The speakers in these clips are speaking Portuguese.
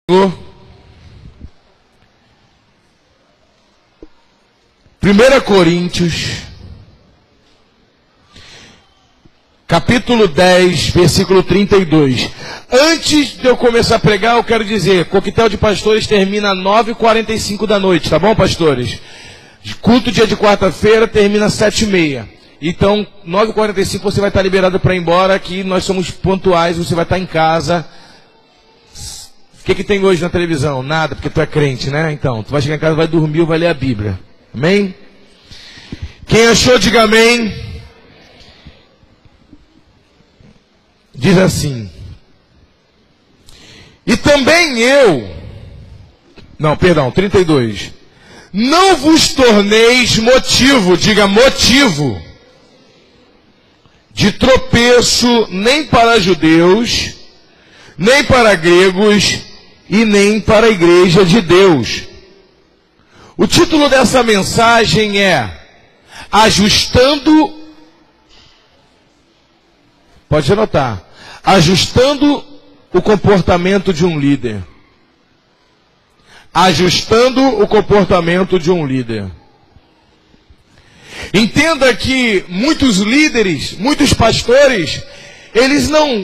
1 Coríntios, capítulo 10, versículo 32. Antes de eu começar a pregar, eu quero dizer, Coquetel de Pastores termina às 9h45 da noite, tá bom, pastores? Culto dia de quarta-feira termina às 7h30. Então, 9h45 você vai estar liberado para ir embora, que nós somos pontuais, você vai estar em casa. O que tem hoje na televisão? Nada, porque tu é crente, né? Então, tu vai chegar em casa, vai dormir ou vai ler a Bíblia. Amém? Quem achou, diga amém. Diz assim. E também eu... Não, perdão, 32. Não vos torneis motivo, diga motivo, de tropeço nem para judeus, nem para gregos, e nem para a igreja de Deus. O título dessa mensagem é Ajustando, pode anotar, Ajustando o comportamento de um líder. Ajustando o comportamento de um líder. Entenda que muitos líderes, muitos pastores,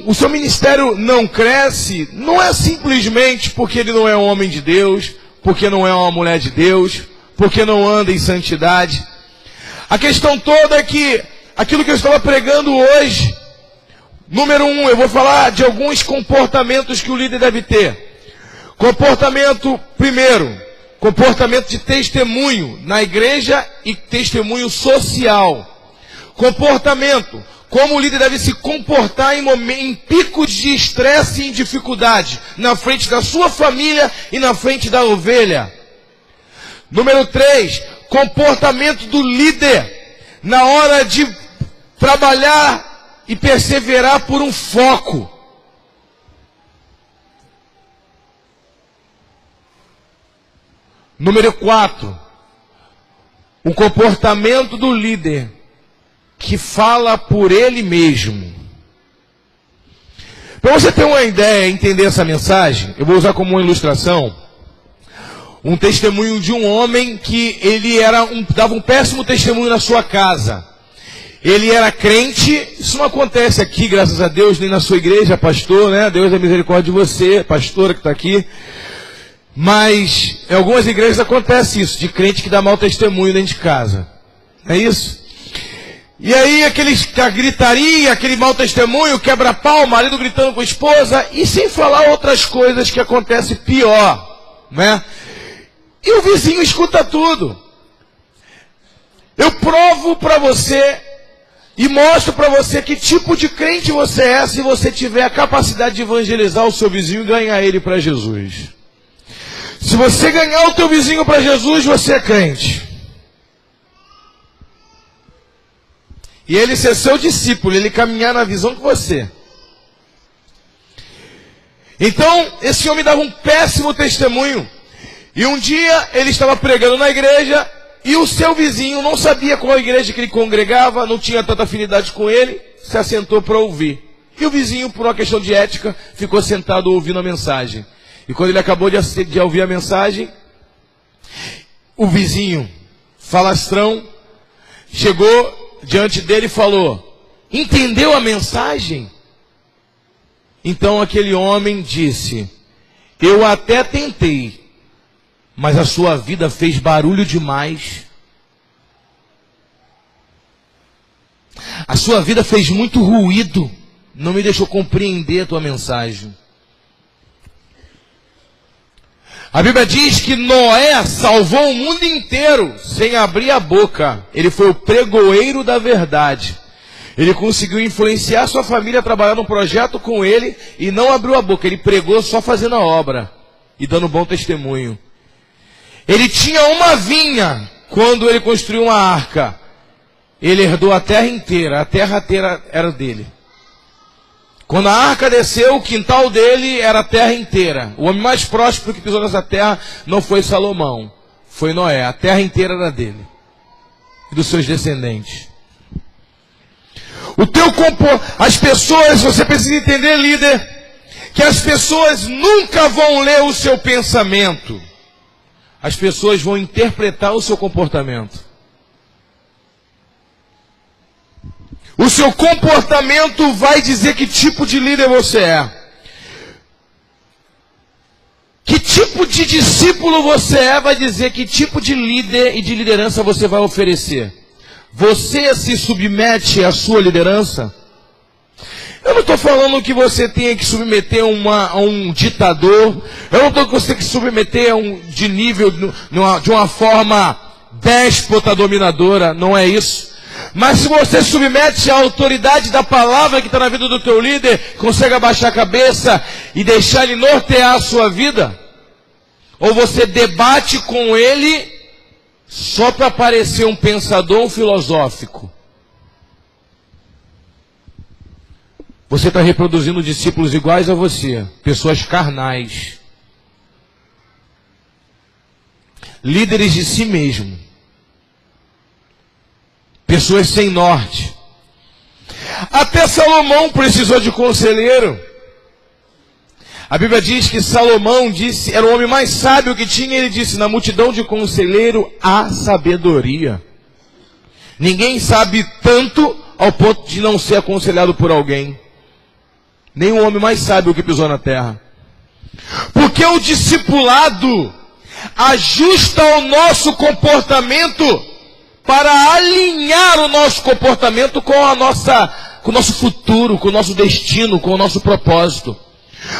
o seu ministério não cresce, não é simplesmente porque ele não é um homem de Deus, porque não é uma mulher de Deus, porque não anda em santidade. A questão toda é que, aquilo que eu estava pregando hoje, número 1, eu vou falar de alguns comportamentos que o líder deve ter. Comportamento, primeiro, comportamento de testemunho na igreja e testemunho social. Comportamento, como o líder deve se comportar em picos de estresse e em dificuldade, na frente da sua família e na frente da ovelha. Número 3, comportamento do líder na hora de trabalhar e perseverar por um foco. Número 4, o comportamento do líder que fala por ele mesmo. Para você ter uma ideia, entender essa mensagem, eu vou usar como uma ilustração um testemunho de um homem que ele dava um péssimo testemunho na sua casa. Ele era crente, isso não acontece aqui, graças a Deus, nem na sua igreja, pastor, né? Deus é misericórdia de você, pastora que está aqui. Mas em algumas igrejas acontece isso, de crente que dá mau testemunho dentro de casa. É isso? E aí a gritaria, aquele mau testemunho, quebra-pau, marido gritando com a esposa, e sem falar outras coisas que acontecem pior, né? E o vizinho escuta tudo. Eu provo para você e mostro para você que tipo de crente você é se você tiver a capacidade de evangelizar o seu vizinho e ganhar ele para Jesus. Se você ganhar o teu vizinho para Jesus, você é crente. E ele ser seu discípulo, ele caminhar na visão com você. Então, esse homem dava um péssimo testemunho. E um dia, ele estava pregando na igreja, e o seu vizinho não sabia qual igreja que ele congregava, não tinha tanta afinidade com ele, se assentou para ouvir. E o vizinho, por uma questão de ética, ficou sentado ouvindo a mensagem. E quando ele acabou de ouvir a mensagem, o vizinho, falastrão, chegou diante dele e falou: entendeu a mensagem? Então aquele homem disse: eu até tentei, mas a sua vida fez barulho demais. A sua vida fez muito ruído, não me deixou compreender a tua mensagem. A Bíblia diz que Noé salvou o mundo inteiro sem abrir a boca. Ele foi o pregoeiro da verdade. Ele conseguiu influenciar sua família a trabalhar num projeto com ele e não abriu a boca. Ele pregou só fazendo a obra e dando bom testemunho. Ele tinha uma vinha quando ele construiu uma arca. Ele herdou a terra inteira era dele. Quando a arca desceu, o quintal dele era a terra inteira. O homem mais próspero que pisou nessa terra não foi Salomão, foi Noé. A terra inteira era dele e dos seus descendentes. As pessoas, você precisa entender, líder, que as pessoas nunca vão ler o seu pensamento. As pessoas vão interpretar o seu comportamento. O seu comportamento vai dizer que tipo de líder você é. Que tipo de discípulo você é, vai dizer que tipo de líder e de liderança você vai oferecer. Você se submete à sua liderança? Eu não estou falando que você tenha que submeter a um ditador. Eu não estou que você tenha que submeter de nível, de uma forma déspota, dominadora. Não é isso. Mas se você submete à autoridade da palavra que está na vida do teu líder, consegue abaixar a cabeça e deixar ele nortear a sua vida? Ou você debate com ele só para parecer um pensador filosófico? Você está reproduzindo discípulos iguais a você, pessoas carnais, líderes de si mesmo, pessoas sem norte. Até Salomão precisou de conselheiro. A Bíblia diz que Salomão era o homem mais sábio que tinha. Ele disse: na multidão de conselheiro há sabedoria. Ninguém sabe tanto ao ponto de não ser aconselhado por alguém. Nem o homem mais sábio que pisou na terra. Porque o discipulado ajusta o nosso comportamento para alinhar o nosso comportamento com o nosso futuro, com o nosso destino, com o nosso propósito.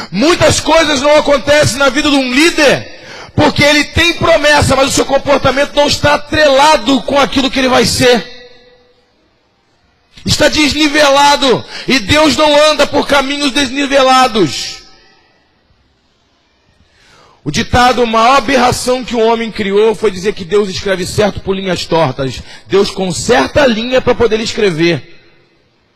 Muitas coisas não acontecem na vida de um líder porque ele tem promessa, mas o seu comportamento não está atrelado com aquilo que ele vai ser. Está desnivelado, e Deus não anda por caminhos desnivelados. O ditado, a maior aberração que o homem criou foi dizer que Deus escreve certo por linhas tortas. Deus conserta a linha para poder escrever.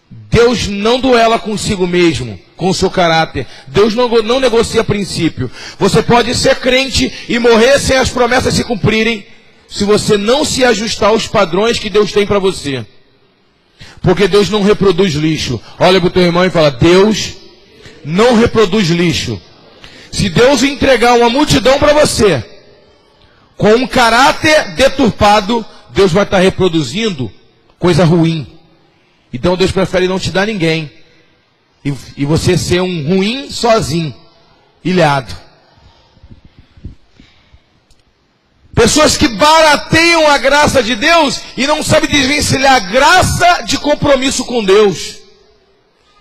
Deus não duela consigo mesmo, com o seu caráter. Deus não negocia princípio. Você pode ser crente e morrer sem as promessas se cumprirem, se você não se ajustar aos padrões que Deus tem para você. Porque Deus não reproduz lixo. Olha para o teu irmão e fala: Deus não reproduz lixo. Se Deus entregar uma multidão para você, com um caráter deturpado, Deus vai estar reproduzindo coisa ruim. Então Deus prefere não te dar ninguém. E você ser um ruim sozinho, ilhado. Pessoas que barateiam a graça de Deus e não sabem desvencilhar a graça de compromisso com Deus.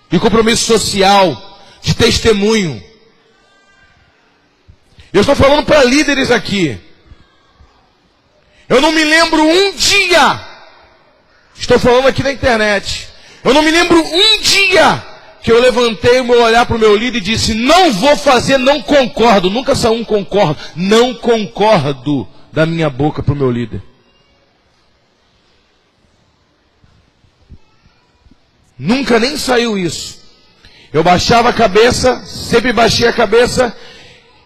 De compromisso social, de testemunho. Eu estou falando para líderes aqui. Eu não me lembro um dia, estou falando aqui na internet, eu não me lembro um dia que eu levantei o meu olhar para o meu líder e disse: não vou fazer, não concordo. Nunca saiu um concordo. Não concordo da minha boca para o meu líder. Nunca nem saiu isso. Eu baixava a cabeça, sempre baixei a cabeça,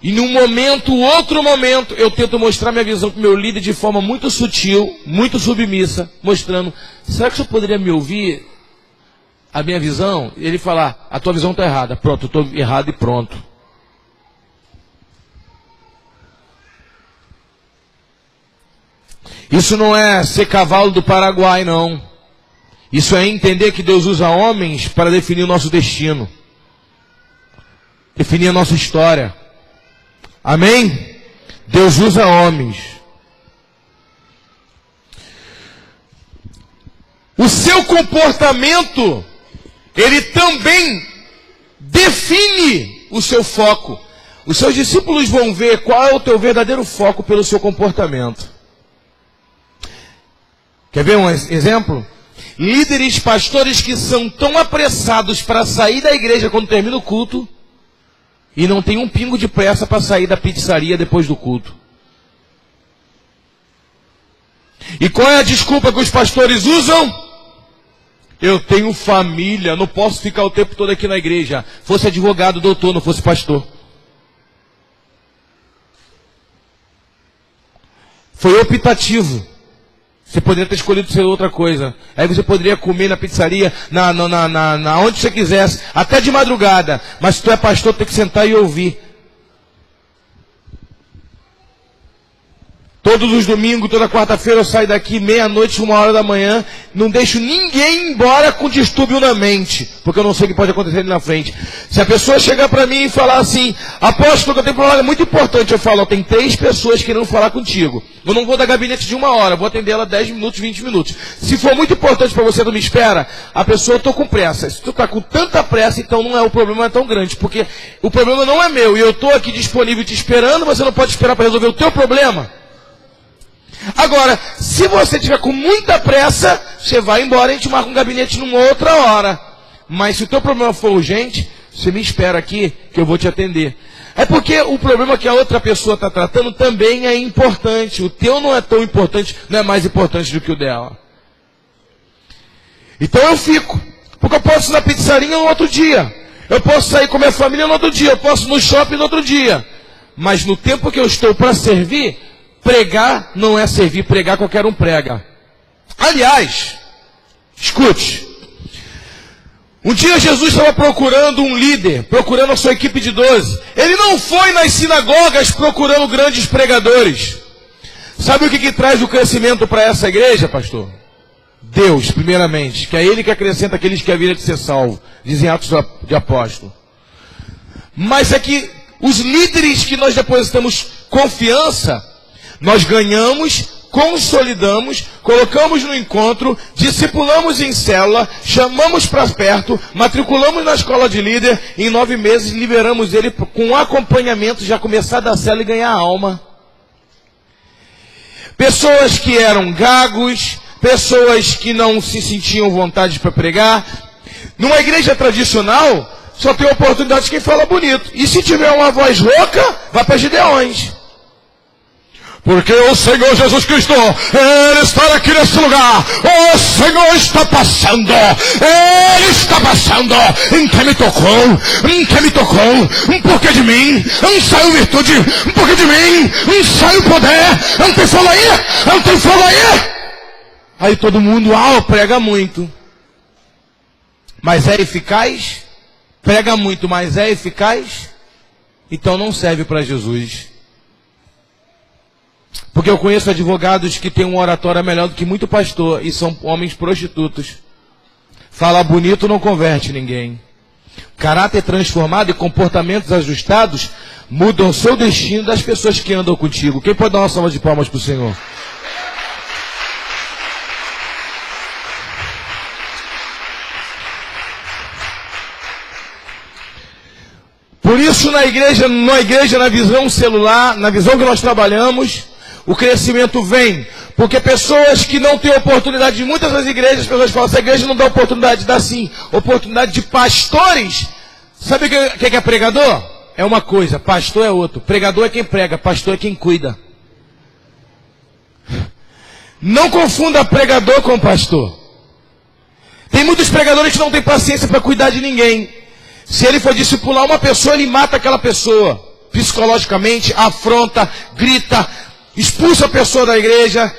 e num momento, outro momento, eu tento mostrar minha visão para o meu líder de forma muito sutil, muito submissa, mostrando: será que o senhor poderia me ouvir a minha visão? E ele falar: a tua visão está errada. Pronto, eu estou errado e pronto. Isso não é ser cavalo do Paraguai, não. Isso é entender que Deus usa homens para definir o nosso destino, definir a nossa história. Amém? Deus usa homens. O seu comportamento, ele também define o seu foco. Os seus discípulos vão ver qual é o teu verdadeiro foco pelo seu comportamento. Quer ver um exemplo? Líderes, pastores que são tão apressados para sair da igreja quando termina o culto, e não tem um pingo de pressa para sair da pizzaria depois do culto. E qual é a desculpa que os pastores usam? Eu tenho família, não posso ficar o tempo todo aqui na igreja. Fosse advogado, doutor, não fosse pastor. Foi optativo. Você poderia ter escolhido ser outra coisa. Aí você poderia comer na pizzaria, onde você quisesse, até de madrugada. Mas se tu é pastor, tem que sentar e ouvir. Todos os domingos, toda quarta-feira eu saio daqui meia-noite, 1h da manhã. Não deixo ninguém embora com distúrbio na mente, porque eu não sei o que pode acontecer ali na frente. Se a pessoa chegar para mim e falar assim, apóstolo, que eu tenho um problema muito importante, eu falo, tem 3 pessoas querendo falar contigo. Eu não vou dar gabinete de 1 hora, vou atender ela 10 minutos, 20 minutos. Se for muito importante para você, não me espera, a pessoa, eu estou com pressa. Se tu está com tanta pressa, então não é o problema é tão grande, porque o problema não é meu, e eu estou aqui disponível te esperando, você não pode esperar para resolver o teu problema. Agora, se você tiver com muita pressa, você vai embora e a gente marca um gabinete numa outra hora. Mas se o teu problema for urgente, você me espera aqui que eu vou te atender. É porque o problema que a outra pessoa está tratando também é importante. O teu não é tão importante, não é mais importante do que o dela. Então eu fico. Porque eu posso ir na pizzaria no outro dia. Eu posso sair com a minha família no outro dia. Eu posso ir no shopping no outro dia. Mas no tempo que eu estou para servir, pregar não é servir, pregar qualquer um prega. Aliás, escute. Um dia Jesus estava procurando um líder, procurando a sua equipe de 12. Ele não foi nas sinagogas procurando grandes pregadores. Sabe o que traz o crescimento para essa igreja, pastor? Deus, primeiramente, que é Ele que acrescenta aqueles que haviam de ser salvos, dizem Atos de Apóstolo. Mas é que os líderes que nós depositamos confiança, nós ganhamos, consolidamos, colocamos no encontro, discipulamos em célula, chamamos para perto, matriculamos na escola de líder, e em 9 meses liberamos ele com acompanhamento, já começar da célula e ganhar alma. Pessoas que eram gagos, pessoas que não se sentiam vontade para pregar. Numa igreja tradicional, só tem oportunidade de quem fala bonito. E se tiver uma voz rouca, vai para Gideões. Porque o Senhor Jesus Cristo, Ele está aqui nesse lugar. O Senhor está passando. Ele está passando. Quem me tocou. Um pouquinho de mim. Saiu virtude. Um pouquinho de mim. Saiu poder. Não tem fogo aí? Não tem fogo aí? Aí todo mundo, prega muito. Mas é eficaz? Prega muito, mas é eficaz? Então não serve para Jesus. Porque eu conheço advogados que têm uma oratória melhor do que muito pastor, e são homens prostitutos. Falar bonito não converte ninguém. Caráter transformado e comportamentos ajustados mudam o seu destino das pessoas que andam contigo. Quem pode dar uma salva de palmas para o Senhor? Por isso na igreja, na visão celular, na visão que nós trabalhamos, o crescimento vem, porque pessoas que não têm oportunidade, em muitas das igrejas, as pessoas falam, essa igreja não dá oportunidade, dá sim, oportunidade de pastores. Sabe o que é pregador? É uma coisa, pastor é outro. Pregador é quem prega, pastor é quem cuida. Não confunda pregador com pastor. Tem muitos pregadores que não têm paciência para cuidar de ninguém. Se ele for discipular uma pessoa, ele mata aquela pessoa, psicologicamente, afronta, grita, expulsa a pessoa da igreja.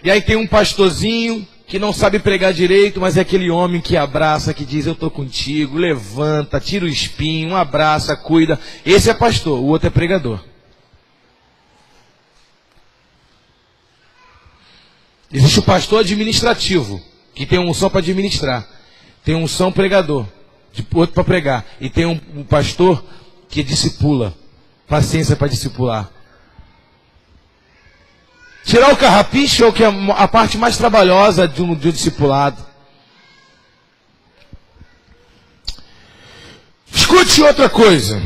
E aí tem um pastorzinho que não sabe pregar direito, mas é aquele homem que abraça, que diz, eu estou contigo, levanta, tira o espinho, abraça, cuida. Esse é pastor, o outro é pregador. Existe o pastor administrativo, que tem unção para administrar. Tem unção pregador, outro para pregar. E tem um pastor que discipula, paciência para discipular. Tirar o carrapicho é o que é a parte mais trabalhosa de um discipulado. Escute outra coisa.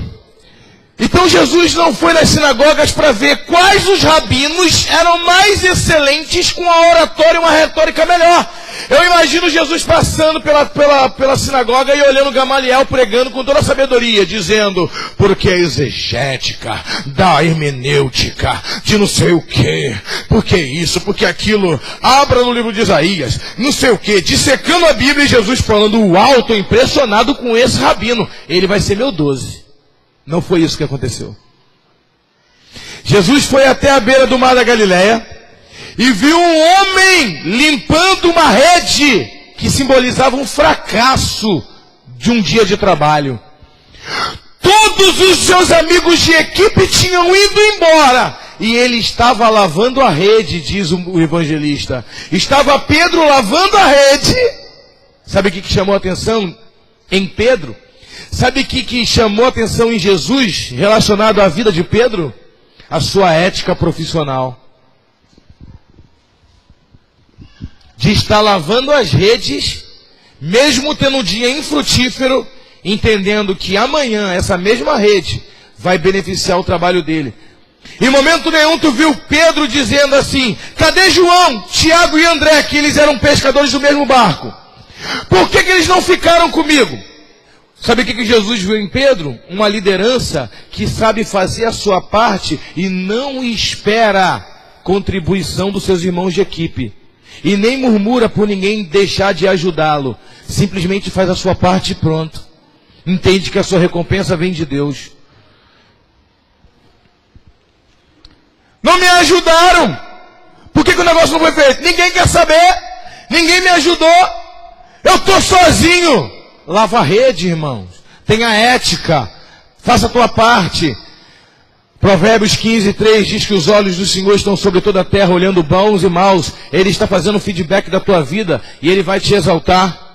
Então Jesus não foi nas sinagogas para ver quais os rabinos eram mais excelentes com a oratória e uma retórica melhor. Eu imagino Jesus passando pela sinagoga e olhando Gamaliel pregando com toda a sabedoria, dizendo, porque a exegética, da hermenêutica, de não sei o que, porque isso, porque aquilo, abra no livro de Isaías, não sei o que, dissecando a Bíblia e Jesus falando, uau, estou impressionado com esse rabino, ele vai ser meu 12. Não foi isso que aconteceu. Jesus foi até a beira do mar da Galileia, e viu um homem limpando uma rede que simbolizava um fracasso de um dia de trabalho. Todos os seus amigos de equipe tinham ido embora e ele estava lavando a rede, diz o evangelista. Estava Pedro lavando a rede. Sabe o que chamou a atenção em Pedro? Sabe o que chamou a atenção em Jesus relacionado à vida de Pedro? A sua ética profissional. De estar lavando as redes, mesmo tendo um dia infrutífero, entendendo que amanhã essa mesma rede vai beneficiar o trabalho dele. Em momento nenhum tu viu Pedro dizendo assim: cadê João, Tiago e André, que eles eram pescadores do mesmo barco? Por que eles não ficaram comigo? Sabe o que Jesus viu em Pedro? Uma liderança que sabe fazer a sua parte e não espera contribuição dos seus irmãos de equipe. E nem murmura por ninguém deixar de ajudá-lo. Simplesmente faz a sua parte e pronto. Entende que a sua recompensa vem de Deus. Não me ajudaram. Por que o negócio não foi feito? Ninguém quer saber. Ninguém me ajudou. Eu estou sozinho. Lava a rede, irmãos. Tenha ética. Faça a tua parte. Provérbios 15:3 diz que os olhos do Senhor estão sobre toda a terra, olhando bons e maus. Ele está fazendo feedback da tua vida e Ele vai te exaltar.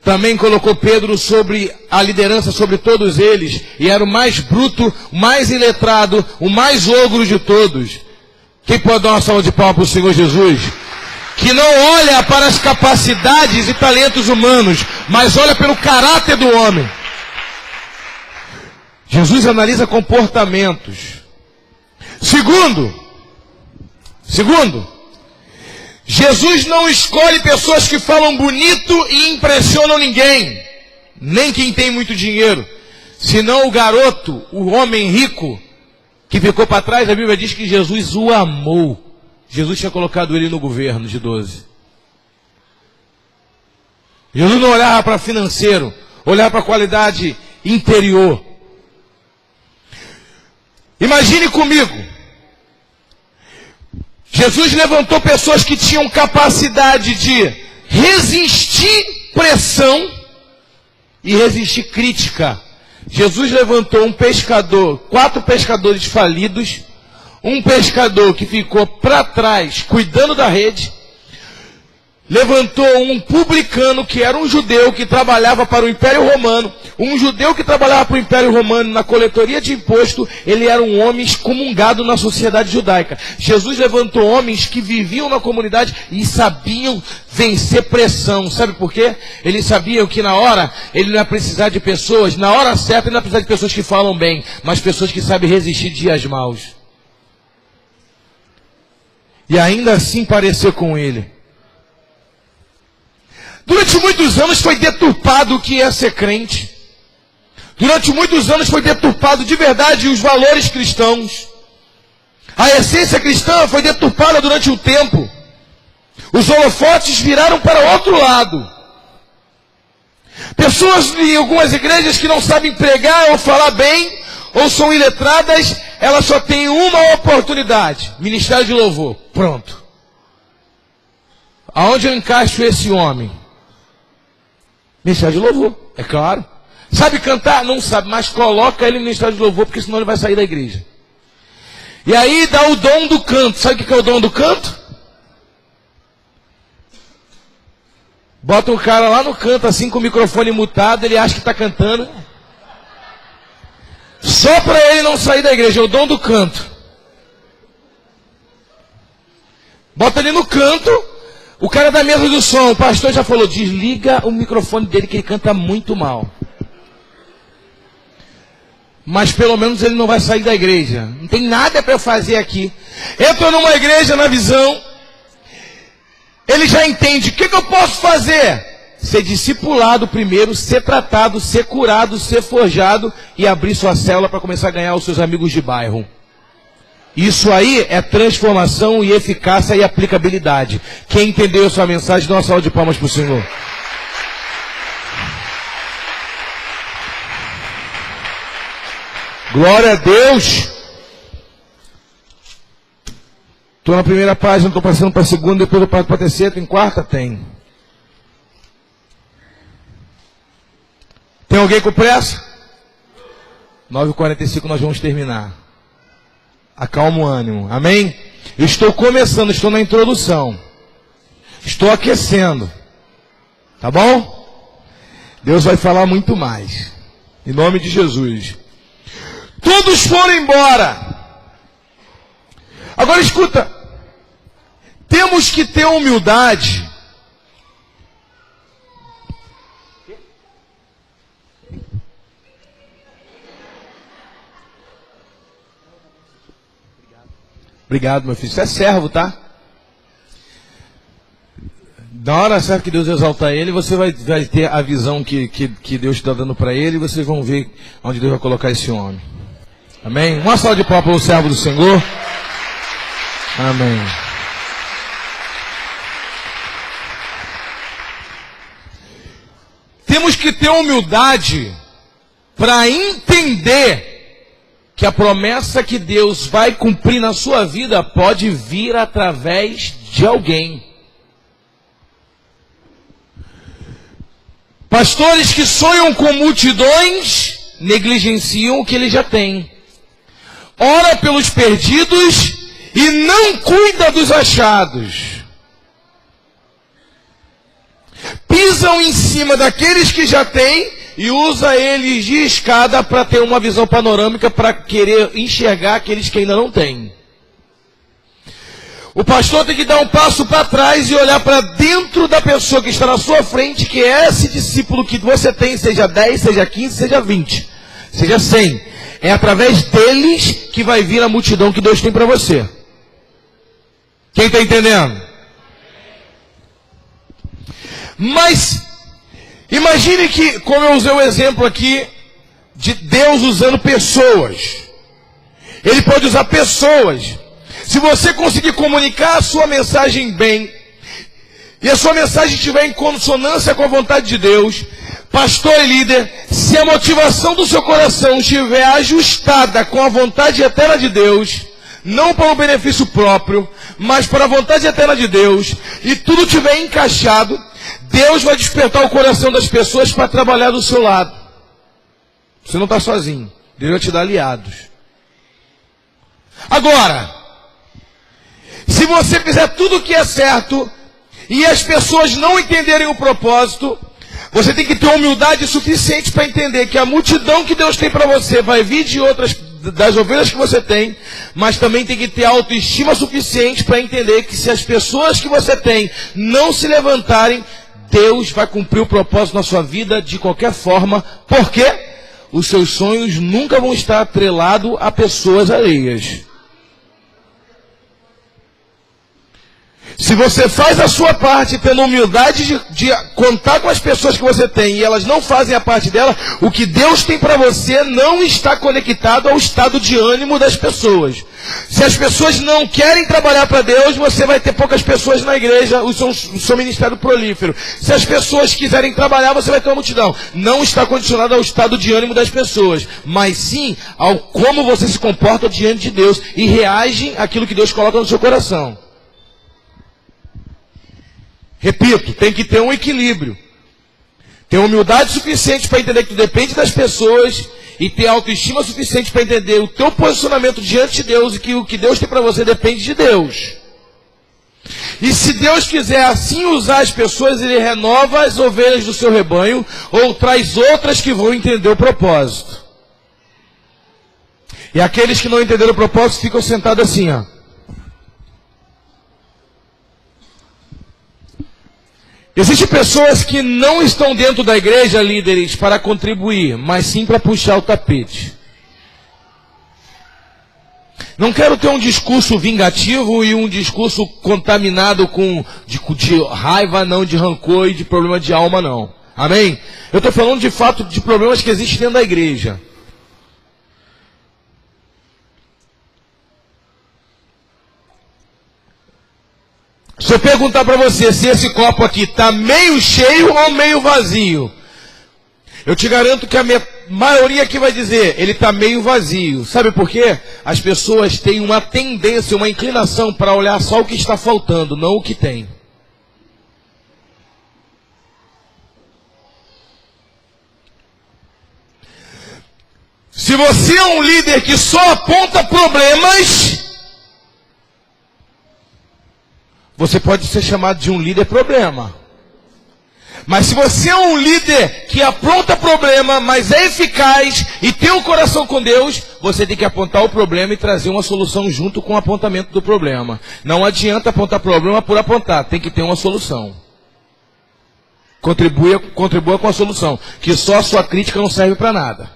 Também colocou Pedro sobre a liderança sobre todos eles. E era o mais bruto, o mais iletrado, o mais ogro de todos. Quem pode dar uma salva de palmas para o Senhor Jesus? Que não olha para as capacidades e talentos humanos, mas olha pelo caráter do homem. Jesus analisa comportamentos. Segundo, Jesus não escolhe pessoas que falam bonito e impressionam ninguém, nem quem tem muito dinheiro. Senão o garoto, o homem rico, que ficou para trás, a Bíblia diz que Jesus o amou. Jesus tinha colocado ele no governo de 12. Jesus não olhava para financeiro, olhava para a qualidade interior. Imagine comigo, Jesus levantou pessoas que tinham capacidade de resistir pressão e resistir crítica. Jesus levantou um pescador, 4 pescadores falidos, um pescador que ficou para trás cuidando da rede, levantou um publicano que era um judeu que trabalhava para o Império Romano, um judeu que trabalhava para o Império Romano na coletoria de imposto. Ele era um homem excomungado na sociedade judaica. Jesus levantou homens que viviam na comunidade e sabiam vencer pressão. Sabe por quê? Eles sabiam que na hora ele não ia precisar de pessoas, na hora certa ele não ia precisar de pessoas que falam bem, mas pessoas que sabem resistir dias maus. E ainda assim parecer com ele. Durante muitos anos foi deturpado o que é ser crente. Durante muitos anos foi deturpado de verdade os valores cristãos. A essência cristã foi deturpada durante um tempo. Os holofotes viraram para outro lado. Pessoas em algumas igrejas que não sabem pregar ou falar bem, ou são iletradas, elas só têm uma oportunidade: ministério de louvor. Pronto. Aonde eu encaixo esse homem? Ministério de louvor, é claro. Sabe cantar? Não sabe, mas coloca ele no ministério de louvor, porque senão ele vai sair da igreja. E aí dá o dom do canto. Sabe o que é o dom do canto? Bota um cara lá no canto, assim, com o microfone mutado, ele acha que está cantando. Só para ele não sair da igreja, é o dom do canto. Bota ele no canto, o cara da mesa do som, o pastor já falou, desliga o microfone dele que ele canta muito mal. Mas pelo menos ele não vai sair da igreja. Não tem nada para eu fazer aqui. Entra numa igreja na visão, ele já entende, o que eu posso fazer? Ser discipulado primeiro, ser tratado, ser curado, ser forjado e abrir sua célula para começar a ganhar os seus amigos de bairro. Isso aí é transformação e eficácia e aplicabilidade. Quem entendeu a sua mensagem, dá uma salva de palmas para o Senhor. Glória a Deus. Estou na primeira página, estou passando para a segunda, depois eu passo para a terceira, tem quarta? Tem. Tem alguém com pressa? 9h45 nós vamos terminar. Acalma o ânimo, amém? Eu estou começando, estou na introdução. Estou aquecendo. Tá bom? Deus vai falar muito mais. Em nome de Jesus. Todos foram embora. Agora escuta. Temos que ter humildade. Obrigado, meu filho. Você é servo, tá? Na hora certa que Deus exaltar ele, você vai ter a visão que Deus está dando para ele, e vocês vão ver onde Deus vai colocar esse homem. Amém? Uma salva de palmas para o servo do Senhor. Amém. Temos que ter humildade para entender que a promessa que Deus vai cumprir na sua vida pode vir através de alguém. Pastores que sonham com multidões negligenciam o que ele já tem. Ora pelos perdidos e não cuida dos achados. Pisam em cima daqueles que já têm e usa eles de escada para ter uma visão panorâmica, para querer enxergar aqueles que ainda não têm. O pastor tem que dar um passo para trás e olhar para dentro da pessoa que está na sua frente, que é esse discípulo que você tem, seja 10, seja 15, seja 20, seja 100. É através deles que vai vir a multidão que Deus tem para você. Quem está entendendo? Mas imagine que, como eu usei o exemplo aqui, de Deus usando pessoas. Ele pode usar pessoas. Se você conseguir comunicar a sua mensagem bem, e a sua mensagem estiver em consonância com a vontade de Deus, pastor e líder, se a motivação do seu coração estiver ajustada com a vontade eterna de Deus, não para o benefício próprio, mas para a vontade eterna de Deus, e tudo estiver encaixado, Deus vai despertar o coração das pessoas para trabalhar do seu lado. Você não está sozinho. Deus vai te dar aliados. Agora, se você fizer tudo o que é certo e as pessoas não entenderem o propósito, você tem que ter humildade suficiente para entender que a multidão que Deus tem para você vai vir de outras, das ovelhas que você tem, mas também tem que ter autoestima suficiente para entender que se as pessoas que você tem não se levantarem, Deus vai cumprir o propósito na sua vida de qualquer forma. Por quê? Os seus sonhos nunca vão estar atrelados a pessoas alheias. Se você faz a sua parte, tendo humildade de contar com as pessoas que você tem, e elas não fazem a parte dela, o que Deus tem para você não está conectado ao estado de ânimo das pessoas. Se as pessoas não querem trabalhar para Deus, você vai ter poucas pessoas na igreja, o seu ministério prolífero. Se as pessoas quiserem trabalhar, você vai ter uma multidão. Não está condicionado ao estado de ânimo das pessoas, mas sim ao como você se comporta diante de Deus e reage àquilo que Deus coloca no seu coração. Repito, tem que ter um equilíbrio. Ter humildade suficiente para entender que tu depende das pessoas e ter autoestima suficiente para entender o teu posicionamento diante de Deus e que o que Deus tem para você depende de Deus. E se Deus quiser assim usar as pessoas, Ele renova as ovelhas do seu rebanho ou traz outras que vão entender o propósito. E aqueles que não entenderam o propósito ficam sentados assim, ó. Existem pessoas que não estão dentro da igreja, líderes, para contribuir, mas sim para puxar o tapete. Não quero ter um discurso vingativo e um discurso contaminado de raiva, não, de rancor e de problema de alma, não. Amém? Eu estou falando de fato de problemas que existem dentro da igreja. Se eu perguntar para você se esse copo aqui está meio cheio ou meio vazio, eu te garanto que maioria aqui vai dizer, ele está meio vazio. Sabe por quê? As pessoas têm uma tendência, uma inclinação para olhar só o que está faltando, não o que tem. Se você é um líder que só aponta problemas, você pode ser chamado de um líder problema. Mas se você é um líder que aponta problema, mas é eficaz e tem um coração com Deus, você tem que apontar o problema e trazer uma solução junto com o apontamento do problema. Não adianta apontar problema por apontar, tem que ter uma solução. Contribua com a solução, que só a sua crítica não serve para nada.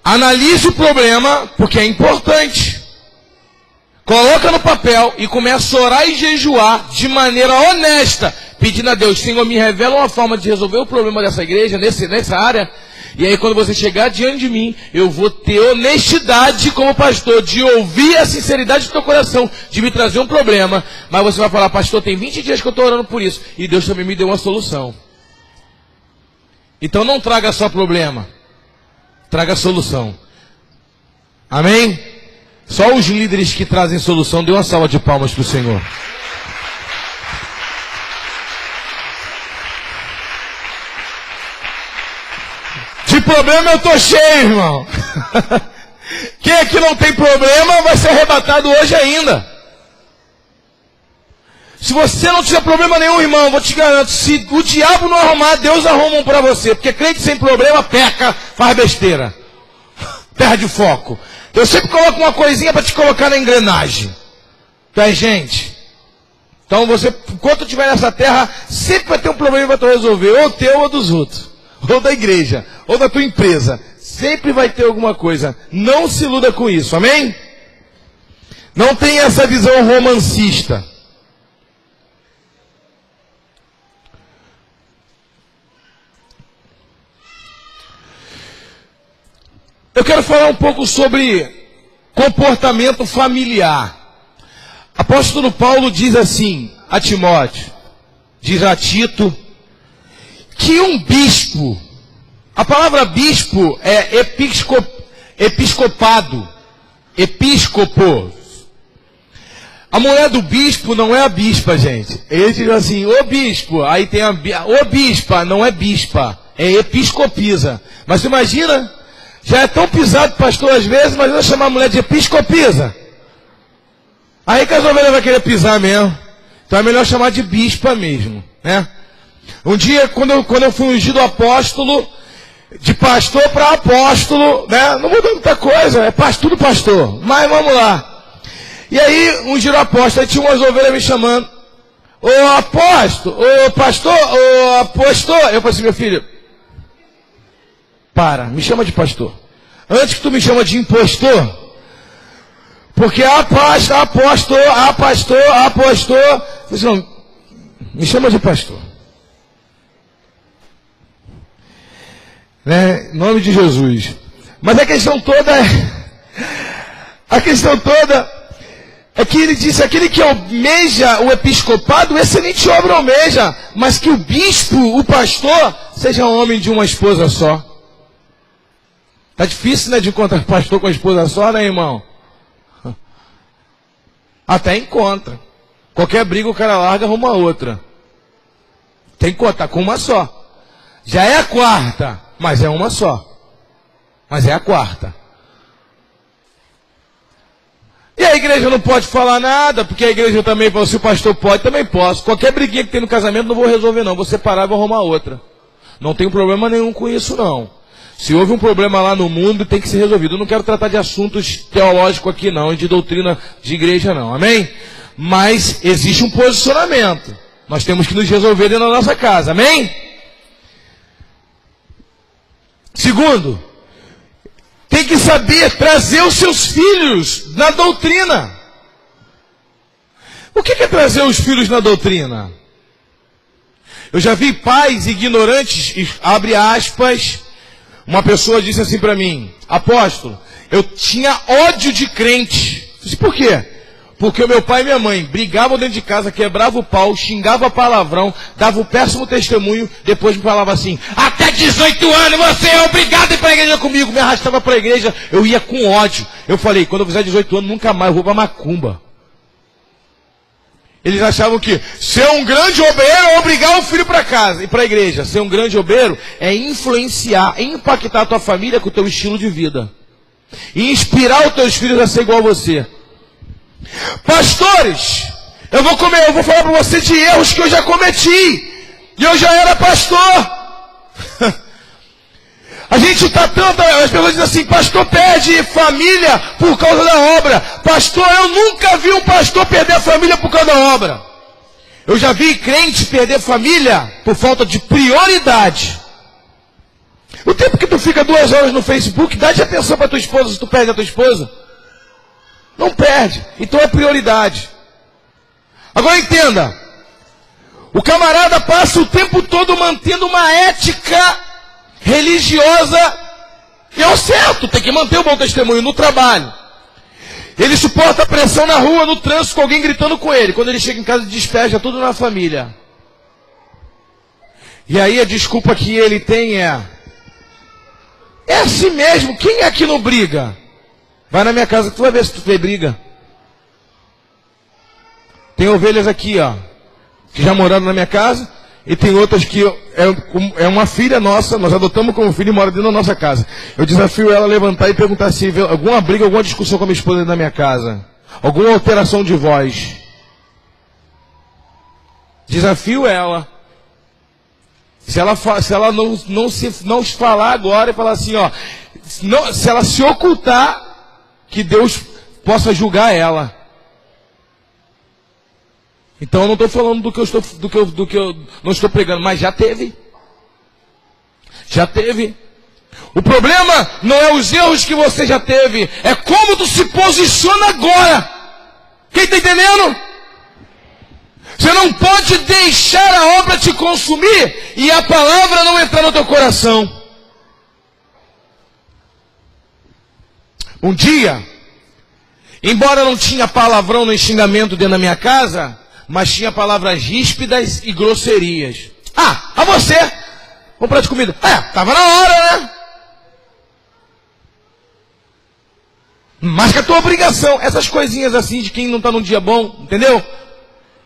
Analise o problema, porque é importante. Coloca no papel e começa a orar e jejuar de maneira honesta, pedindo a Deus, Senhor, me revela uma forma de resolver o problema dessa igreja, nessa área. E aí quando você chegar diante de mim, eu vou ter honestidade como pastor, de ouvir a sinceridade do teu coração, de me trazer um problema. Mas você vai falar, pastor, tem 20 dias que eu estou orando por isso, e Deus também me deu uma solução. Então não traga só problema, traga solução. Amém? Só os líderes que trazem solução, dê uma salva de palmas para o Senhor. De problema eu estou cheio, irmão. Quem aqui não tem problema vai ser arrebatado hoje ainda. Se você não tiver problema nenhum, irmão, vou te garanto, se o diabo não arrumar, Deus arruma um para você. Porque crente sem problema peca, faz besteira, perde foco. Eu sempre coloco uma coisinha para te colocar na engrenagem. Tá, gente? Então você, enquanto estiver nessa terra, sempre vai ter um problema para tu resolver. Ou teu ou dos outros. Ou da igreja. Ou da tua empresa. Sempre vai ter alguma coisa. Não se iluda com isso. Amém? Não tenha essa visão romancista. Eu quero falar um pouco sobre comportamento familiar. Apóstolo Paulo diz assim a Timóteo, diz a Tito, que um bispo, a palavra bispo é episcopado, episcopo. A mulher do bispo não é a bispa, gente. Ele diz assim, ô bispo, aí tem ô bispa, não é bispa, é episcopisa. Mas imagina... Já é tão pisado, pastor, às vezes, mas vai chamar a mulher de episcopisa. Aí que as ovelhas vão querer pisar mesmo. Então é melhor chamar de bispa mesmo, né? Um dia, quando eu fui ungido apóstolo, de pastor para apóstolo, né? Não mudou muita coisa, é tudo pastor. Mas vamos lá. E aí, ungiram apóstolo, aí tinha umas ovelhas me chamando. Ô apóstolo, ô pastor, ô apóstolo. Eu falei assim, meu filho, para, me chama de pastor. Antes que tu me chama de impostor, porque apóstolo, você não, me chama de pastor. Né? Em nome de Jesus. Mas a questão toda é que ele disse, aquele que almeja o episcopado, excelente obra almeja, mas que o bispo, o pastor, seja homem de uma esposa só. Tá difícil, né, de encontrar pastor com a esposa só, né, irmão? Até encontra. Qualquer briga o cara larga, arruma outra. Tem que contar com uma só. Já é a quarta, mas é uma só. Mas é a quarta. E a igreja não pode falar nada, porque a igreja também fala, se o pastor pode, também posso. Qualquer briguinha que tem no casamento, não vou resolver não. Vou separar e vou arrumar outra. Não tem problema nenhum com isso, não. Se houve um problema lá no mundo, tem que ser resolvido. Eu não quero tratar de assuntos teológicos aqui não, de doutrina de igreja não, amém? Mas existe um posicionamento. Nós temos que nos resolver dentro da nossa casa, amém? Segundo, tem que saber trazer os seus filhos na doutrina. O que é trazer os filhos na doutrina? Eu já vi pais ignorantes, abre aspas. Uma pessoa disse assim para mim, apóstolo, eu tinha ódio de crente. Eu disse, por quê? Porque o meu pai e minha mãe brigavam dentro de casa, quebravam o pau, xingavam palavrão, davam o péssimo testemunho, depois me falava assim, até 18 anos você é obrigado a ir para a igreja comigo. Me arrastava para a igreja, eu ia com ódio. Eu falei, quando eu fizer 18 anos, nunca mais, eu vou para macumba. Eles achavam que ser um grande obreiro é obrigar o filho para casa e para a igreja. Ser um grande obreiro é influenciar, impactar a tua família com o teu estilo de vida. E inspirar os teus filhos a ser igual a você. Pastores, eu vou falar para você de erros que eu já cometi. E eu já era pastor. A gente está tanto, as pessoas dizem assim, pastor perde família por causa da obra. Pastor, eu nunca vi um pastor perder a família por causa da obra. Eu já vi crente perder família por falta de prioridade. O tempo que tu fica 2 horas no Facebook, dá de atenção para tua esposa se tu perde a tua esposa. Não perde. Então é prioridade. Agora entenda. O camarada passa o tempo todo mantendo uma ética religiosa. E é o certo. Tem que manter o bom testemunho no trabalho. Ele suporta a pressão na rua, no trânsito, com alguém gritando com ele. Quando ele chega em casa, despeja tudo na família. E aí a desculpa que ele tem é assim mesmo. Quem é que não briga? Vai na minha casa que tu vai ver se tu vê briga. Tem ovelhas aqui, ó, que já moraram na minha casa. E tem outras que é uma filha nossa, nós adotamos como filho e mora dentro da nossa casa. Eu desafio ela a levantar e perguntar se vê alguma briga, alguma discussão com a minha esposa dentro da minha casa. Alguma alteração de voz. Desafio ela. Se ela não falar agora e falar assim, ó, se ela se ocultar, que Deus possa julgar ela. Então eu não estou falando do que eu não estou pregando, mas já teve. Já teve. O problema não é os erros que você já teve, é como tu se posiciona agora. Quem está entendendo? Você não pode deixar a obra te consumir e a palavra não entrar no teu coração. Um dia, embora não tinha palavrão nem xingamento dentro da minha casa, mas tinha palavras ríspidas e grosserias. A você? Um prato de comida. Tava na hora, né? Mas que a tua obrigação. Essas coisinhas assim de quem não está num dia bom, entendeu?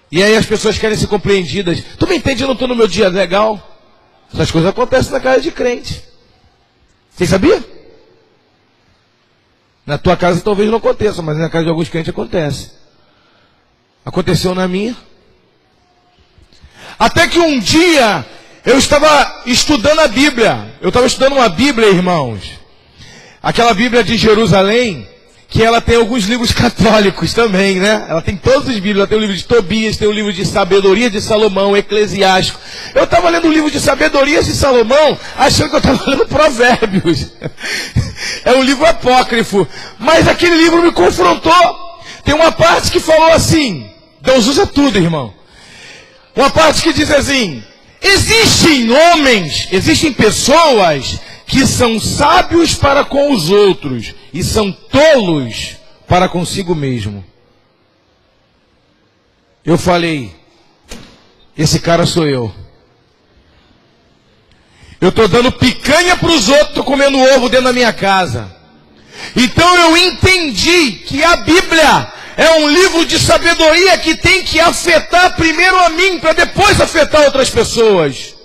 E aí as pessoas querem ser compreendidas. Tu me entende, eu não estou no meu dia legal? Essas coisas acontecem na casa de crente. Você sabia? Na tua casa talvez não aconteça, mas na casa de alguns crentes acontece. Aconteceu na minha. Até que um dia eu estava estudando a Bíblia. Eu estava estudando uma Bíblia, irmãos. Aquela Bíblia de Jerusalém, que ela tem alguns livros católicos também, né? Ela tem todos os livros. Ela tem o livro de Tobias, tem o livro de Sabedoria de Salomão, Eclesiástico. Eu estava lendo o livro de Sabedoria de Salomão, achando que eu estava lendo Provérbios. É um livro apócrifo. Mas aquele livro me confrontou. Tem uma parte que falou assim, Deus usa tudo, irmão. Uma parte que diz assim, existem pessoas que são sábios para com os outros e são tolos para consigo mesmo. Eu falei, esse cara sou eu. Eu estou dando picanha para os outros, estou comendo ovo dentro da minha casa. Então eu entendi que a Bíblia é um livro de sabedoria que tem que afetar primeiro a mim, para depois afetar outras pessoas.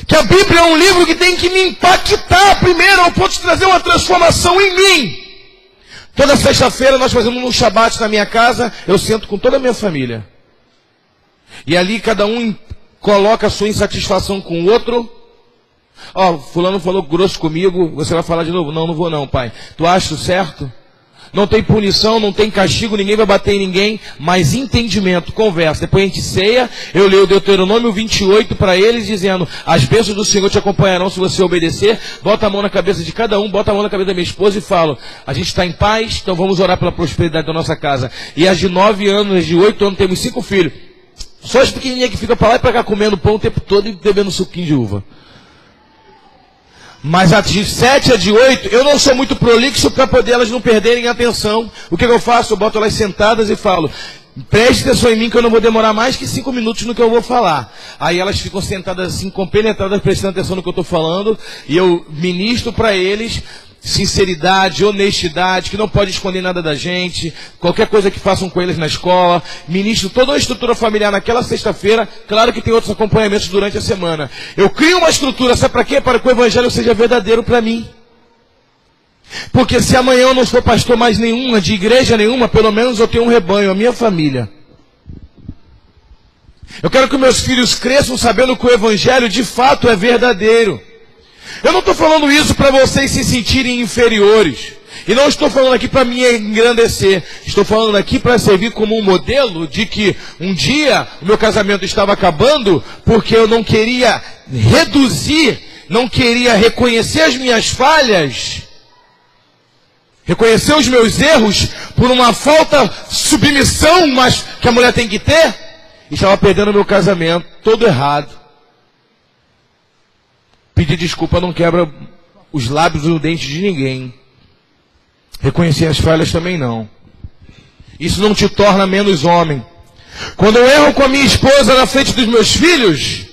Que a Bíblia é um livro que tem que me impactar primeiro, ao ponto de trazer uma transformação em mim. Toda sexta-feira nós fazemos um Shabat na minha casa, eu sento com toda a minha família. E ali cada um coloca a sua insatisfação com o outro. Fulano falou grosso comigo, você vai falar de novo? Não vou não, pai. Tu acha certo? Não tem punição, não tem castigo, ninguém vai bater em ninguém, mas entendimento, conversa. Depois a gente ceia, eu leio o Deuteronômio 28 para eles, dizendo, as bênçãos do Senhor te acompanharão se você obedecer. Bota a mão na cabeça de cada um, bota a mão na cabeça da minha esposa e falo, a gente está em paz, então vamos orar pela prosperidade da nossa casa. E as de 9 anos, as de 8 anos, temos 5 filhos. Só as pequenininhas que ficam para lá e para cá comendo pão o tempo todo e bebendo suquinho de uva. Mas a de 7 a de 8, eu não sou muito prolixo para poder elas não perderem a atenção. O que eu faço? Eu boto elas sentadas e falo: preste atenção em mim que eu não vou demorar mais que 5 minutos no que eu vou falar. Aí elas ficam sentadas assim, compenetradas, prestando atenção no que eu estou falando. E eu ministro para eles sinceridade, honestidade, que não pode esconder nada da gente. Qualquer coisa que façam com eles na escola. Ministro toda a estrutura familiar naquela sexta-feira. Claro que tem outros acompanhamentos durante a semana. Eu crio uma estrutura, sabe para quê? Para que o evangelho seja verdadeiro para mim. Porque se amanhã eu não for pastor mais nenhuma, de igreja nenhuma, pelo menos eu tenho um rebanho, a minha família. Eu quero que meus filhos cresçam sabendo que o evangelho de fato é verdadeiro. Eu não estou falando isso para vocês se sentirem inferiores. E não estou falando aqui para me engrandecer. Estou falando aqui para servir como um modelo de que um dia o meu casamento estava acabando porque eu não queria reduzir, não queria reconhecer as minhas falhas, reconhecer os meus erros por uma falta de submissão, mas que a mulher tem que ter. E estava perdendo o meu casamento, todo errado. Pedir desculpa não quebra os lábios ou os dentes de ninguém. Reconhecer as falhas também não. Isso não te torna menos homem. Quando eu erro com a minha esposa na frente dos meus filhos,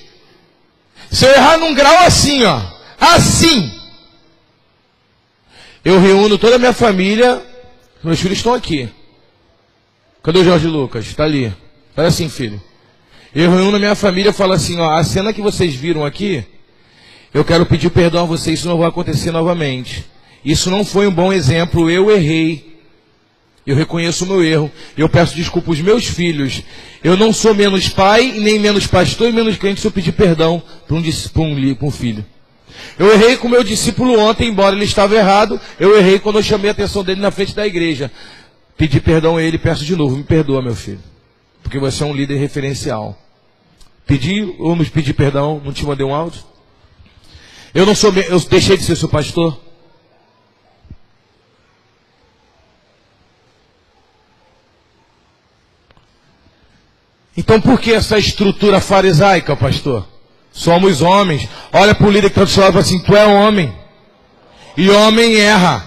se eu errar num grau assim, ó, assim, eu reúno toda a minha família. Meus filhos estão aqui. Cadê o Jorge Lucas? Está ali. Olha assim, filho. Eu reúno a minha família e falo assim, ó, a cena que vocês viram aqui, eu quero pedir perdão a vocês, isso não vai acontecer novamente. Isso não foi um bom exemplo, eu errei. Eu reconheço o meu erro. Eu peço desculpa aos meus filhos. Eu não sou menos pai, nem menos pastor, e menos crente se eu pedir perdão para um filho. Eu errei com o meu discípulo ontem, embora ele estava errado. Eu errei quando eu chamei a atenção dele na frente da igreja. Pedi perdão a ele e peço de novo, me perdoa, meu filho. Porque você é um líder referencial. Pedi ou não pedi perdão, não te mandei um áudio? Eu deixei de ser seu pastor? Então por que essa estrutura farisaica, pastor? Somos homens. Olha para o líder que está do seu lado e fala assim: tu é homem. E homem erra.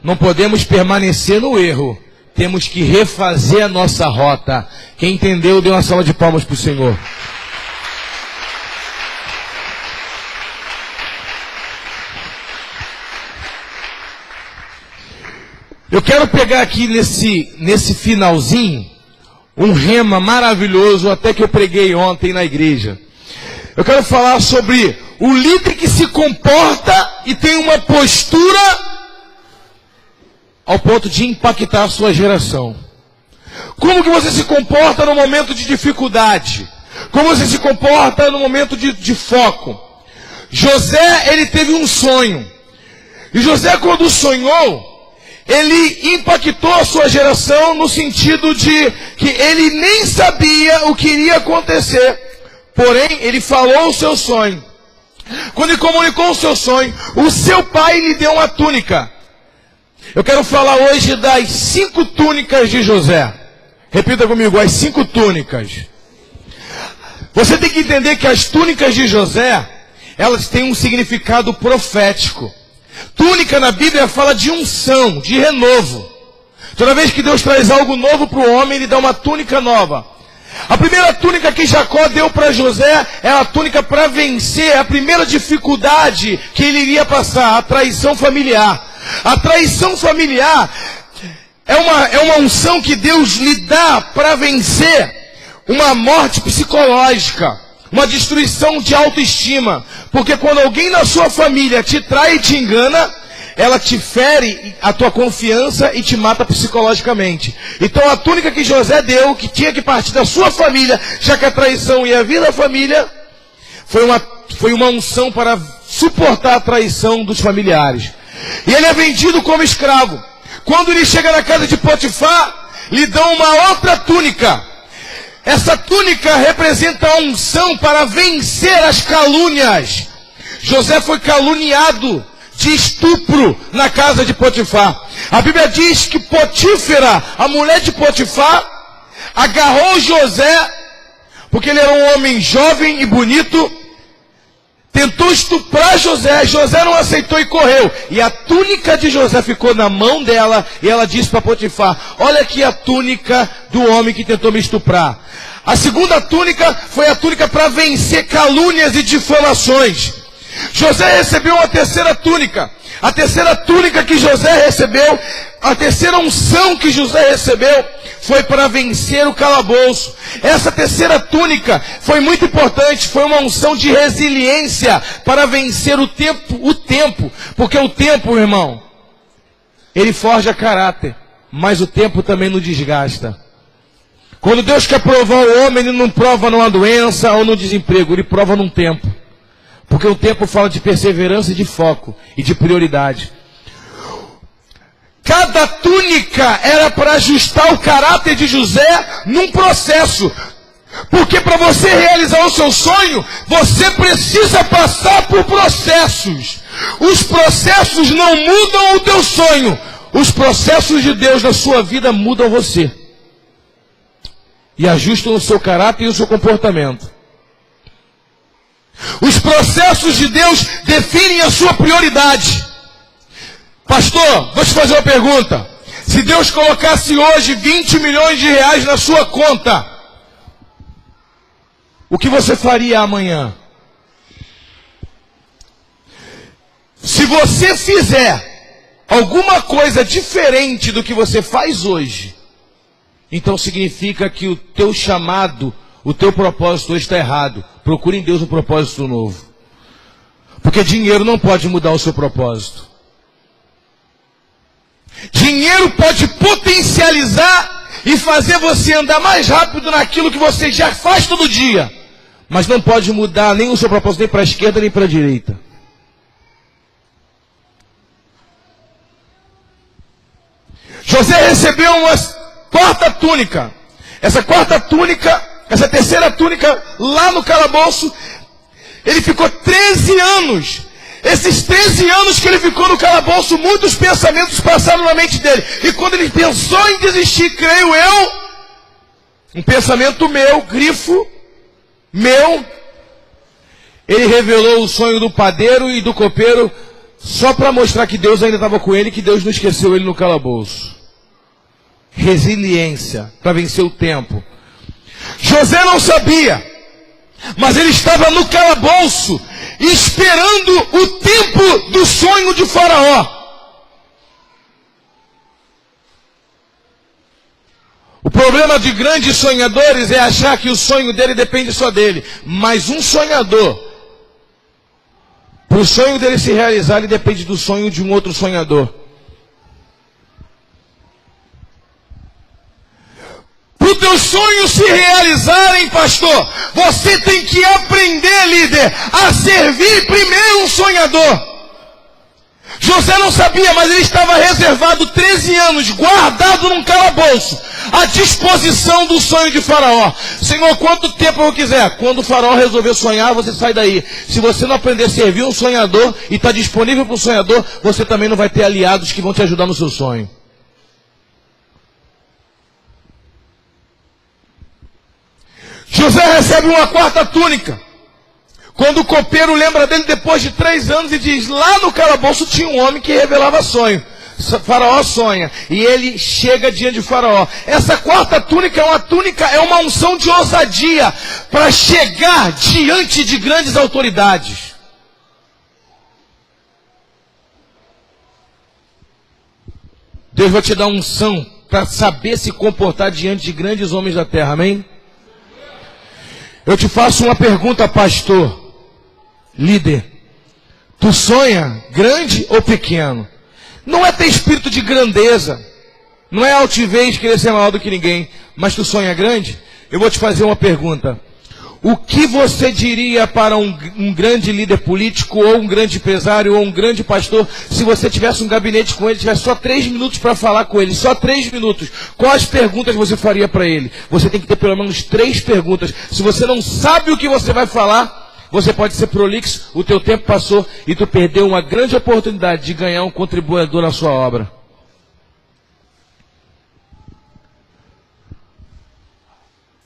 Não podemos permanecer no erro. Temos que refazer a nossa rota. Quem entendeu, dê uma salva de palmas para o Senhor. Eu quero pegar aqui nesse finalzinho um rema maravilhoso, até que eu preguei ontem na igreja. Eu quero falar sobre o líder que se comporta e tem uma postura ao ponto de impactar a sua geração. Como que você se comporta no momento de dificuldade? Como você se comporta no momento de foco? José, ele teve um sonho. E José, quando sonhou, ele impactou a sua geração no sentido de que ele nem sabia o que iria acontecer. Porém, ele falou o seu sonho. Quando ele comunicou o seu sonho, o seu pai lhe deu uma túnica. Eu quero falar hoje das 5 túnicas de José. Repita comigo, as 5 túnicas. Você tem que entender que as túnicas de José, elas têm um significado profético. Túnica na Bíblia fala de unção, de renovo. Toda vez que Deus traz algo novo para o homem, Ele dá uma túnica nova. A primeira túnica que Jacó deu para José é a túnica para vencer a primeira dificuldade que ele iria passar, a traição familiar. A traição familiar é uma unção que Deus lhe dá para vencer uma morte psicológica, uma destruição de autoestima. Porque quando alguém na sua família te trai e te engana, ela te fere a tua confiança e te mata psicologicamente. Então a túnica que José deu, que tinha que partir da sua família, já que a traição ia vir da família, foi uma unção para suportar a traição dos familiares. E ele é vendido como escravo. Quando ele chega na casa de Potifar, lhe dão uma outra túnica. Essa túnica representa a unção para vencer as calúnias. José foi caluniado de estupro na casa de Potifar. A Bíblia diz que Potífera, a mulher de Potifar, agarrou José, porque ele era um homem jovem e bonito, tentou estuprar José. José não aceitou e correu. E a túnica de José ficou na mão dela. E ela disse para Potifar: olha aqui a túnica do homem que tentou me estuprar. A segunda túnica foi a túnica para vencer calúnias e difamações. José recebeu uma terceira túnica. A terceira túnica que José recebeu, a terceira unção que José recebeu, foi para vencer o calabouço. Essa terceira túnica foi muito importante, foi uma unção de resiliência para vencer o tempo, porque o tempo, irmão, ele forja caráter, mas o tempo também nos desgasta. Quando Deus quer provar o homem, Ele não prova numa doença ou no desemprego, Ele prova num tempo. Porque o tempo fala de perseverança e de foco e de prioridade. Cada túnica era para ajustar o caráter de José num processo. Porque para você realizar o seu sonho, você precisa passar por processos. Os processos não mudam o teu sonho. Os processos de Deus na sua vida mudam você. E ajustam o seu caráter e o seu comportamento. Os processos de Deus definem a sua prioridade. Pastor, vou te fazer uma pergunta. Se Deus colocasse hoje 20 milhões de reais na sua conta, o que você faria amanhã? Se você fizer alguma coisa diferente do que você faz hoje, então significa que o teu chamado, o teu propósito hoje está errado. Procure em Deus um propósito novo. Porque dinheiro não pode mudar o seu propósito. Dinheiro pode potencializar e fazer você andar mais rápido naquilo que você já faz todo dia. Mas não pode mudar nem o seu propósito, nem para a esquerda, nem para a direita. José recebeu uma quarta túnica. Essa quarta túnica, essa terceira túnica lá no calabouço, ele ficou 13 anos. Esses 13 anos que ele ficou no calabouço, muitos pensamentos passaram na mente dele. E quando ele pensou em desistir, creio eu, um pensamento meu, grifo, meu, ele revelou o sonho do padeiro e do copeiro, só para mostrar que Deus ainda estava com ele, que Deus não esqueceu ele no calabouço. Resiliência, para vencer o tempo. José não sabia, mas ele estava no calabouço, esperando o tempo do sonho de Faraó. O problema de grandes sonhadores é achar que o sonho dele depende só dele. Mas um sonhador, para o sonho dele se realizar, ele depende do sonho de um outro sonhador. Para os teus sonhos se realizarem, pastor, você tem que aprender, líder, a servir primeiro um sonhador. José não sabia, mas ele estava reservado 13 anos, guardado num calabouço, à disposição do sonho de Faraó. Senhor, quanto tempo eu quiser. Quando o Faraó resolver sonhar, você sai daí. Se você não aprender a servir um sonhador e está disponível para o sonhador, você também não vai ter aliados que vão te ajudar no seu sonho. José recebe uma quarta túnica. Quando o copeiro lembra dele depois de 3 anos e diz, lá no calabouço tinha um homem que revelava sonho. Faraó sonha. E ele chega diante de Faraó. Essa quarta túnica é uma unção de ousadia para chegar diante de grandes autoridades. Deus vai te dar unção para saber se comportar diante de grandes homens da terra. Amém? Eu te faço uma pergunta, pastor, líder. Tu sonha grande ou pequeno? Não é ter espírito de grandeza. Não é altivez, querer ser maior do que ninguém. Mas tu sonha grande? Eu vou te fazer uma pergunta. O que você diria para um grande líder político, ou um grande empresário, ou um grande pastor, se você tivesse um gabinete com ele, tivesse só 3 minutos para falar com ele, só 3 minutos, quais perguntas você faria para ele? Você tem que ter pelo menos 3 perguntas. Se você não sabe o que você vai falar, você pode ser prolixo, o teu tempo passou e tu perdeu uma grande oportunidade de ganhar um contribuidor na sua obra.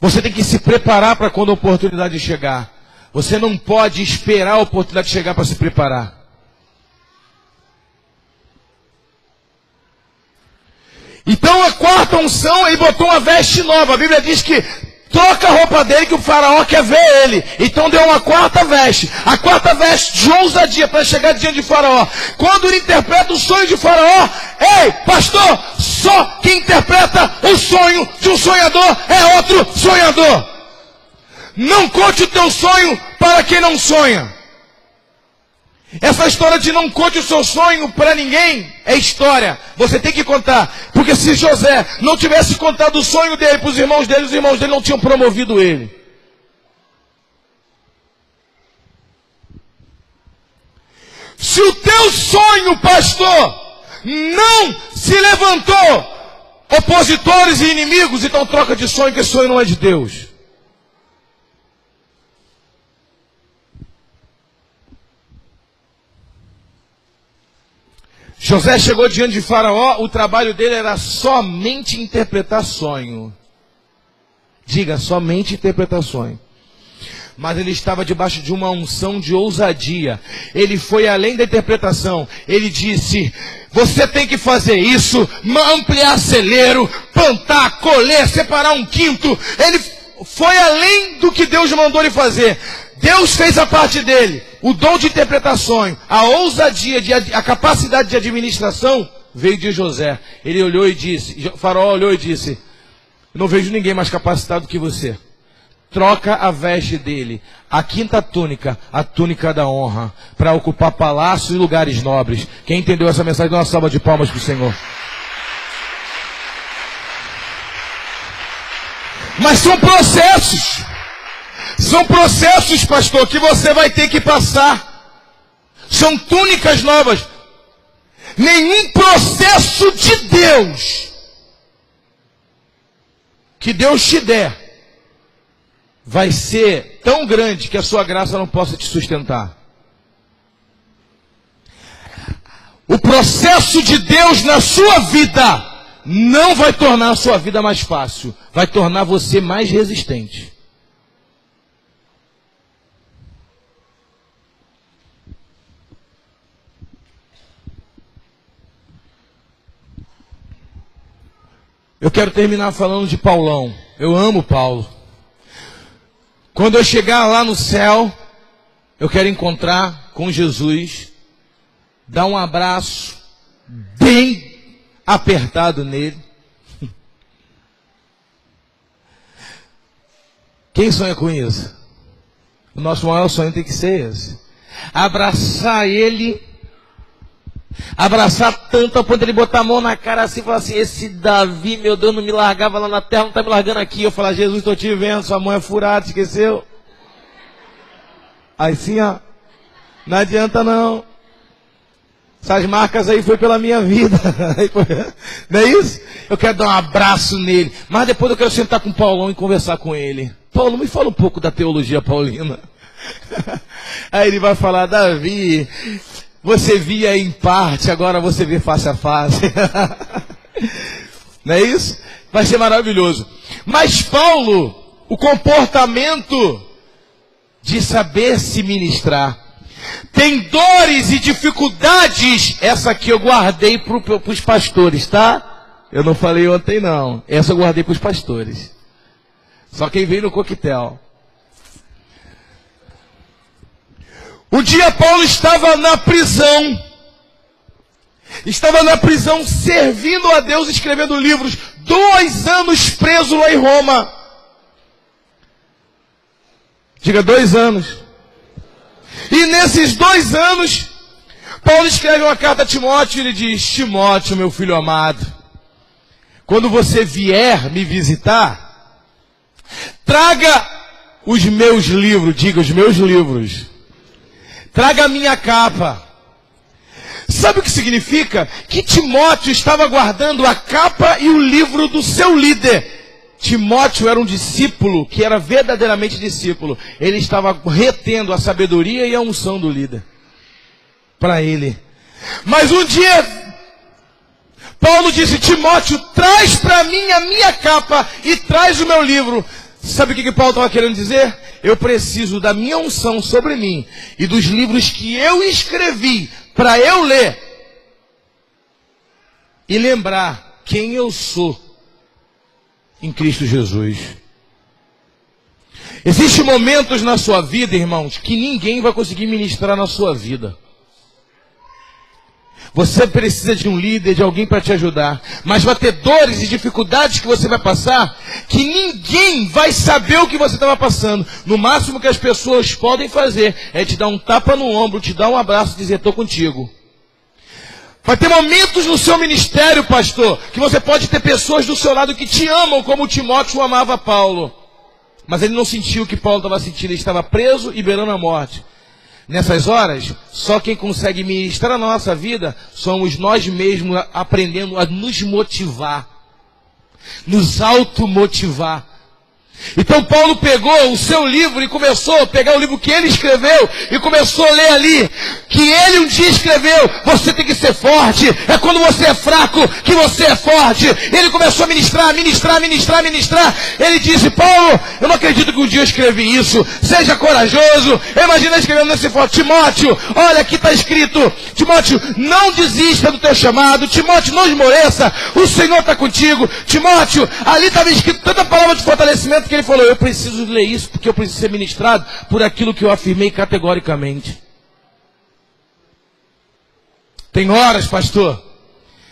Você tem que se preparar para quando a oportunidade chegar. Você não pode esperar a oportunidade de chegar para se preparar. Então a quarta unção, ele botou uma veste nova. A Bíblia diz que troca a roupa dele que o faraó quer ver ele. Então deu uma quarta veste. A quarta veste de ousadia para chegar diante de faraó. Quando ele interpreta o sonho de faraó, ei, pastor, só quem interpreta o sonho de um sonhador é outro sonhador. Não conte o teu sonho para quem não sonha. Essa história de não conte o seu sonho para ninguém é história. Você tem que contar. Porque se José não tivesse contado o sonho dele para os irmãos dele não tinham promovido ele. Se o teu sonho, pastor, não se levantou opositores e inimigos, então troca de sonho, que esse sonho não é de Deus. José chegou diante de Faraó, o trabalho dele era somente interpretar sonho. Diga, somente interpretar sonho. Mas ele estava debaixo de uma unção de ousadia. Ele foi além da interpretação. Ele disse, você tem que fazer isso, ampliar celeiro, plantar, colher, separar um quinto. Ele foi além do que Deus mandou ele fazer. Deus fez a parte dele, o dom de interpretar sonho, a ousadia, a capacidade de administração veio de José. Ele olhou e disse, Faraó olhou e disse, não vejo ninguém mais capacitado que você. Troca a veste dele, a quinta túnica, a túnica da honra, para ocupar palácios e lugares nobres. Quem entendeu essa mensagem, dá uma salva de palmas para o Senhor. Mas são processos. São processos, pastor, que você vai ter que passar. São túnicas novas. Nenhum processo de Deus que Deus te der vai ser tão grande que a sua graça não possa te sustentar. O processo de Deus na sua vida não vai tornar a sua vida mais fácil, vai tornar você mais resistente. Eu quero terminar falando de Paulão. Eu amo Paulo. Quando eu chegar lá no céu, eu quero encontrar com Jesus, dar um abraço bem apertado nele. Quem sonha com isso? O nosso maior sonho tem que ser esse. Abraçar ele, abraçar tanto a ponto de ele botar a mão na cara assim e falar assim, esse Davi, meu Deus, não me largava lá na terra, não está me largando aqui. Eu falar, Jesus, estou te vendo, sua mão é furada, esqueceu? Aí sim, ó, não adianta não. Essas marcas aí foi pela minha vida. Não é isso? Eu quero dar um abraço nele. Mas depois eu quero sentar com o Paulão e conversar com ele. Paulo, me fala um pouco da teologia paulina. Aí ele vai falar, Davi, você via em parte, agora você vê face a face. Não é isso? Vai ser maravilhoso. Mas Paulo, o comportamento de saber se ministrar. Tem dores e dificuldades. Essa aqui eu guardei para os pastores, tá? Eu não falei ontem não. Essa eu guardei para os pastores. Só quem veio no coquetel. Um dia Paulo estava na prisão. Estava na prisão servindo a Deus, escrevendo livros. 2 anos preso lá em Roma. Diga 2 anos. E nesses 2 anos, Paulo escreve uma carta a Timóteo e ele diz, Timóteo, meu filho amado, quando você vier me visitar, traga os meus livros, diga os meus livros, traga a minha capa. Sabe o que significa? Que Timóteo estava guardando a capa e o livro do seu líder. Timóteo era um discípulo que era verdadeiramente discípulo. Ele estava retendo a sabedoria e a unção do líder para ele. Mas um dia, Paulo disse, Timóteo, traz para mim a minha capa e traz o meu livro. Sabe o que Paulo estava querendo dizer? Eu preciso da minha unção sobre mim e dos livros que eu escrevi para eu ler e lembrar quem eu sou em Cristo Jesus. Existem momentos na sua vida, irmãos, que ninguém vai conseguir ministrar na sua vida. Você precisa de um líder, de alguém para te ajudar. Mas vai ter dores e dificuldades que você vai passar que ninguém vai saber o que você estava passando. No máximo que as pessoas podem fazer é te dar um tapa no ombro, te dar um abraço e dizer, estou contigo. Vai ter momentos no seu ministério, pastor, que você pode ter pessoas do seu lado que te amam, como Timóteo amava Paulo. Mas ele não sentiu o que Paulo estava sentindo, ele estava preso e beirando a morte. Nessas horas, só quem consegue ministrar na nossa vida somos nós mesmos aprendendo a nos motivar, nos automotivar. Então Paulo pegou o seu livro e começou a pegar o livro que ele escreveu e começou a ler ali, que ele um dia escreveu, você tem que ser forte, é quando você é fraco que você é forte. Ele começou a ministrar. Ele disse, Paulo, eu não acredito que um dia eu escrevi isso, seja corajoso. Imagina escrevendo nesse foto, Timóteo, olha aqui está escrito, Timóteo, não desista do teu chamado, Timóteo, não esmoreça, o Senhor está contigo, Timóteo, ali estava escrito tanta palavra de fortalecimento que ele falou, eu preciso ler isso porque eu preciso ser ministrado por aquilo que eu afirmei categoricamente. Tem horas, pastor,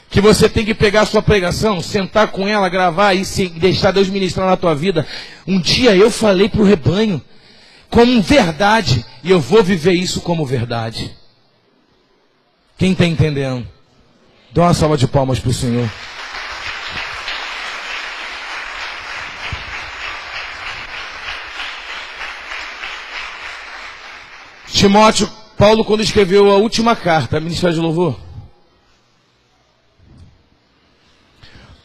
que você tem que pegar a sua pregação, sentar com ela, gravar e deixar Deus ministrar na tua vida. Um dia eu falei para o rebanho como verdade e eu vou viver isso como verdade. Quem está entendendo? Dá uma salva de palmas para o Senhor. Timóteo, Paulo quando escreveu a última carta, Ministério de Louvor.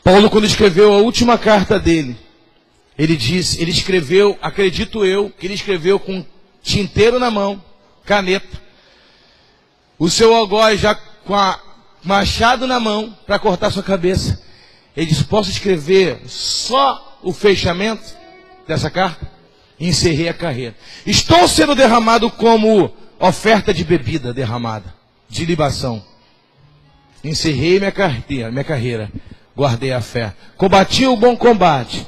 Paulo quando escreveu a última carta dele, ele escreveu, acredito eu, que ele escreveu com tinteiro na mão, caneta, o seu algoz já com a machado na mão para cortar sua cabeça. Ele disse, posso escrever só o fechamento dessa carta? Encerrei a carreira. Estou sendo derramado como oferta de bebida derramada, de libação. Encerrei minha carreira, guardei a fé. Combati o bom combate,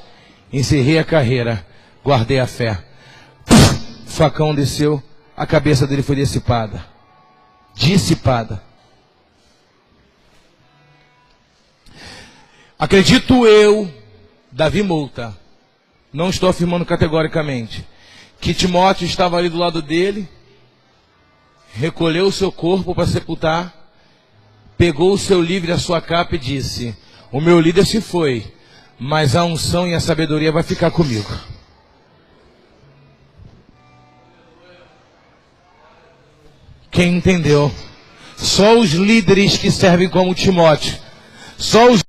encerrei a carreira, guardei a fé. O facão desceu, a cabeça dele foi dissipada. Acredito eu, Davi Mouta, não estou afirmando categoricamente, que Timóteo estava ali do lado dele, recolheu o seu corpo para sepultar, pegou o seu livro e a sua capa e disse, o meu líder se foi, mas a unção e a sabedoria vai ficar comigo. Quem entendeu? Só os líderes que servem como Timóteo, só os